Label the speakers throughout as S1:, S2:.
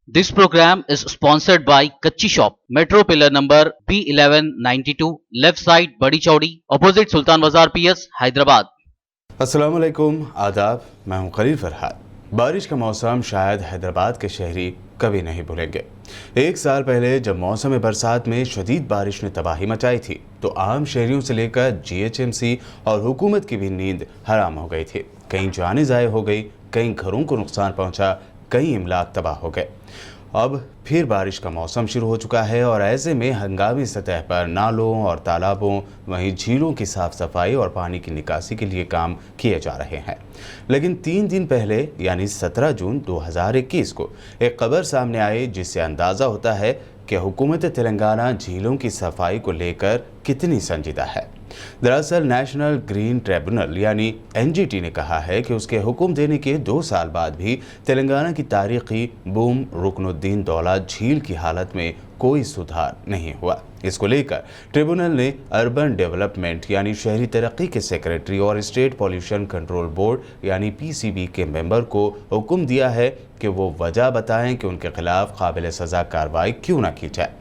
S1: This program is sponsored by Kachi Shop, Metro Pillar number B1192, left side Badi Chaudi, opposite Sultan Bazar PS, Hyderabad.
S2: अस्सलाम वालेकुम, आदाब। मैं हूं खलील फरहाद। बारिश का मौसम शायद हैदराबाद के शहरी कभी नहीं भूलेंगे। एक साल पहले जब मौसम बरसात में शदीद बारिश ने तबाही मचाई थी तो आम शहरियों से लेकर जीएचएमसी और हुकूमत की भी नींद हराम हो गई थी। कई जानें ज़ाय हो गई, कई घरों को नुकसान पहुंचा, कई इमलाक तबाह हो गए। अब फिर बारिश का मौसम शुरू हो चुका है और ऐसे में हंगामी सतह पर नालों और तालाबों, वहीं झीलों की साफ सफाई और पानी की निकासी के लिए काम किए जा रहे हैं। लेकिन 3 दिन पहले यानी 17 जून 2021 को एक खबर सामने आई जिससे अंदाज़ा होता है कि हुकूमत तेलंगाना झीलों की सफाई को लेकर कितनी संजीदा है। दरअसल नेशनल ग्रीन ट्रिब्यूनल यानी एनजीटी ने कहा है कि उसके हुक्म देने के 2 साल बाद भी तेलंगाना की तारीखी बूम रुकनुद्दीन दौला झील की हालत में कोई सुधार नहीं हुआ। इसको लेकर ट्रिब्यूनल ने अर्बन डेवलपमेंट यानी शहरी तरक्की के सेक्रेटरी और स्टेट पॉल्यूशन कंट्रोल बोर्ड यानी पीसीबी के मेंबर को हुक्म दिया है कि वो वजह बताएं कि उनके खिलाफ काबिल सज़ा कार्रवाई क्यों न की जाए।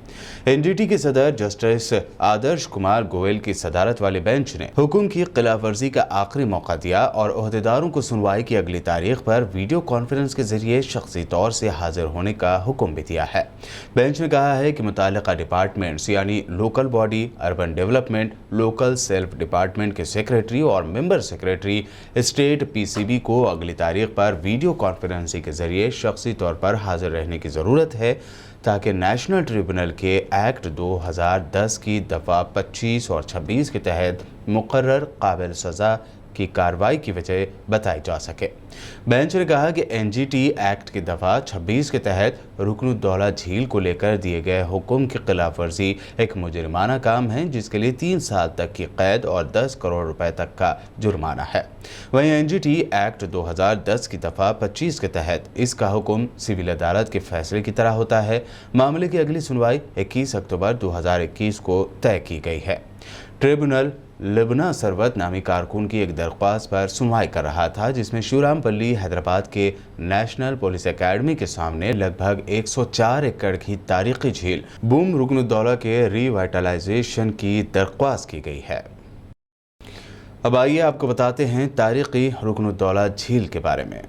S2: एनजीटी के सदर जस्टिस आदर्श कुमार गोयल की सदारत वाले बेंच ने हुक्म की खिलाफवर्जी का आखिरी मौका दिया और ओहदेदारों को सुनवाई की अगली तारीख पर वीडियो कॉन्फ्रेंस के जरिए शख्सी तौर से हाजिर होने का हुक्म भी दिया है। बेंच ने कहा है कि मुताल्लिका डिपार्टमेंट्स यानी local body, urban development, local self department के सेक्रेटरी और मेंबर सेक्रेटरी स्टेट पीसीबी को अगली तारीख पर वीडियो कॉन्फ्रेंसिंग के जरिए शख्सी तौर पर हाजिर रहने की ज़रूरत है ताकि नेशनल ट्रिब्यूनल के एक्ट 2010 की दफ़ा 25 और 26 के तहत मुकर्रर काबिल सज़ा की कार्रवाई की वजह बताई जा सके। बेंच ने कहा कि एनजीटी एक्ट की दफ़ा 26 के तहत रुकनुद्दौला झील को लेकर दिए गए हुक्म की खिलाफवर्जी एक मुजरिमाना काम है जिसके लिए 3 साल तक की कैद और 10 करोड़ रुपए तक का जुर्माना है। वहीं एनजीटी एक्ट 2010 की दफ़ा 25 के तहत इसका हुक्म सिविल अदालत के फैसले की तरह होता है। मामले की अगली सुनवाई 21 अक्टूबर 2021 को तय की गई है। ट्रिब्यूनल लिबना सरवत नामी कारकुन की एक दरख्वास्त पर सुनवाई कर रहा था जिसमें शिवरामपल्ली हैदराबाद के नेशनल पुलिस एकेडमी के सामने लगभग 104 एकड़ की तारीखी झील बूम रुकनुद्दौला के रिवाइटलाइजेशन की दरख्वास्त की गई है। अब आइए आपको बताते हैं तारीखी रुकनुद्दौला झील के बारे में।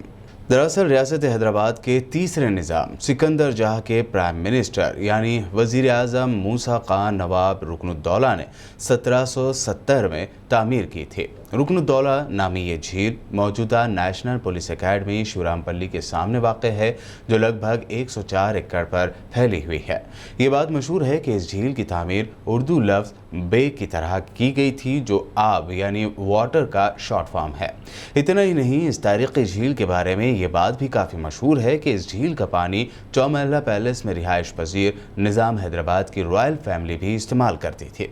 S2: दरअसल रियासत हैदराबाद के तीसरे निज़ाम सिकंदर जहाँ के प्राइम मिनिस्टर यानी वज़ीर आज़म मूसा खान नवाब रुकनुद्दौला ने 1770 में तामीर की थी। रुकनुद्दौला नामी ये झील मौजूदा नेशनल पुलिस एकेडमी शिवरामपल्ली के सामने वाक़ है जो लगभग 104 एकड़ पर फैली हुई है। ये बात मशहूर है कि इस झील की तामीर उर्दू लफ्ज़ बे की तरह की गई थी जो आब यानी वाटर का शॉर्ट फॉर्म है। इतना ही नहीं, इस तारीखी झील के बारे में ये बात भी काफ़ी मशहूर है कि इस झील का पानी चौमहला पैलेस में रिहाइश पजीर निज़ाम हैदराबाद की रॉयल फैमिली भी इस्तेमाल करती थी।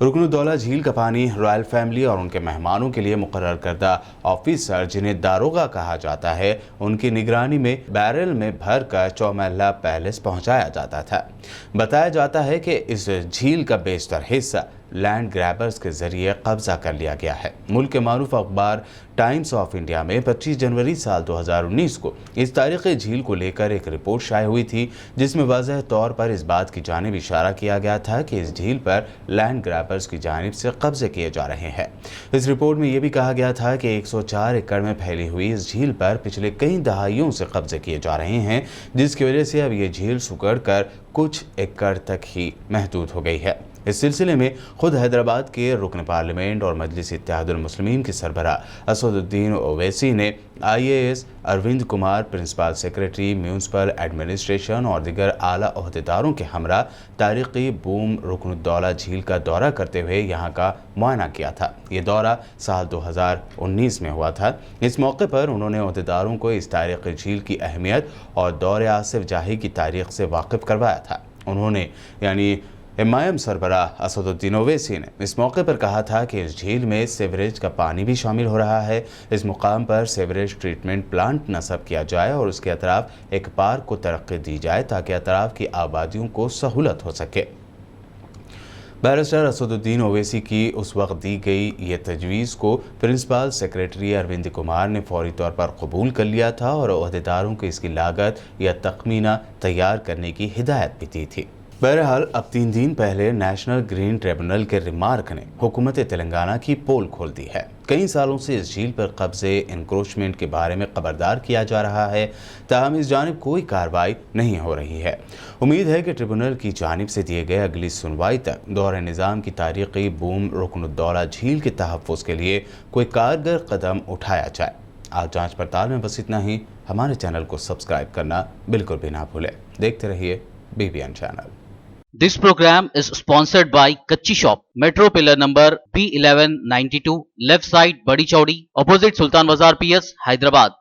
S2: रुकनुद्दौला झील का पानी रॉयल फैमिली और उनके मेहमानों के लिए मुकर्रर करदा ऑफिसर जिन्हें दारोगा कहा जाता है उनकी निगरानी में बैरल में भर कर चौमहला पैलेस पहुंचाया जाता था। बताया जाता है कि इस झील का बेशतर हिस्सा लैंड ग्रैबर्स के जरिए कब्जा कर लिया गया है। मुल्क के मारूफ अखबार टाइम्स ऑफ इंडिया में 25 जनवरी साल 2019 को इस तारीखी झील को लेकर एक रिपोर्ट शाये हुई थी जिसमें वाज़ेह तौर पर इस बात की जानिब इशारा किया गया था कि इस झील पर लैंड ग्रैबर्स की जानिब से कब्जे किए जा रहे हैं। इस रिपोर्ट में यह भी कहा गया था कि 104 एकड़ में फैली हुई इस झील पर पिछले कई दहाइयों से कब्जे किए जा रहे हैं जिसकी वजह से अब ये झील सुकड़ कर कुछ एकड़ तक ही महदूद हो गई है। इस सिलसिले में खुद हैदराबाद के रुकन पार्लियामेंट और मजलिस इत्तेहादुल मुस्लिमीन के सरबरा असदुद्दीन ओवैसी ने IAS Arvind Kumar, principal secretary municipal administration और दिगर आला ओहदेदारों के हमरा तारीखी बूम रुकनुद्दौला झील का दौरा करते हुए यहाँ का मुआयना किया था। ये दौरा साल 2019 में हुआ था। इस मौके पर उन्होंने ओहदेदारों को इस तारीखी झील की अहमियत और दौर आसिफ जाही की तारीख से वाकिफ करवाया था। उन्होंने यानी MIM सरबराह असदुद्दीन ओवैसी ने इस मौके पर कहा था कि इस झील में सीवरेज का पानी भी शामिल हो रहा है। इस मुकाम पर सीवरेज ट्रीटमेंट प्लांट नस्ब किया जाए और उसके अतराफ एक पार्क को तरक्की दी जाए ताकि अतराफ की आबादियों को सहूलत हो सके। बैरिस्टर असदुद्दीन ओवैसी की उस वक्त दी गई ये तजवीज़ को प्रिंसिपल सेक्रेटरी अरविंद कुमार ने फौरी तौर पर कबूल कर लिया था और अहदेदारों को इसकी लागत या तखमीना तैयार करने की हिदायत भी दी थी। बहरहाल अब 3 दिन पहले नेशनल ग्रीन ट्रिब्यूनल के रिमार्क ने हुकूमत तेलंगाना की पोल खोल दी है। कई सालों से इस झील पर कब्जे इंक्रोचमेंट के बारे में खबरदार किया जा रहा है, ताहम इस जानिब कोई कार्रवाई नहीं हो रही है। उम्मीद है कि ट्रिब्यूनल की जानिब से दिए गए अगली सुनवाई तक दौर निज़ाम की तारीखी बूम रुकनुद्दौला झील के तहफ़्फ़ुज़ के लिए कोई कारगर कदम उठाया जाए। आज जांच पड़ताल में बस इतना ही। हमारे चैनल को सब्सक्राइब करना बिल्कुल भी ना भूलें। देखते रहिए BBN channel.
S1: This program is sponsored by Kachchi Shop, Metro Pillar number B1192, left side Badi Chaudi, opposite Sultan Bazar PS, Hyderabad.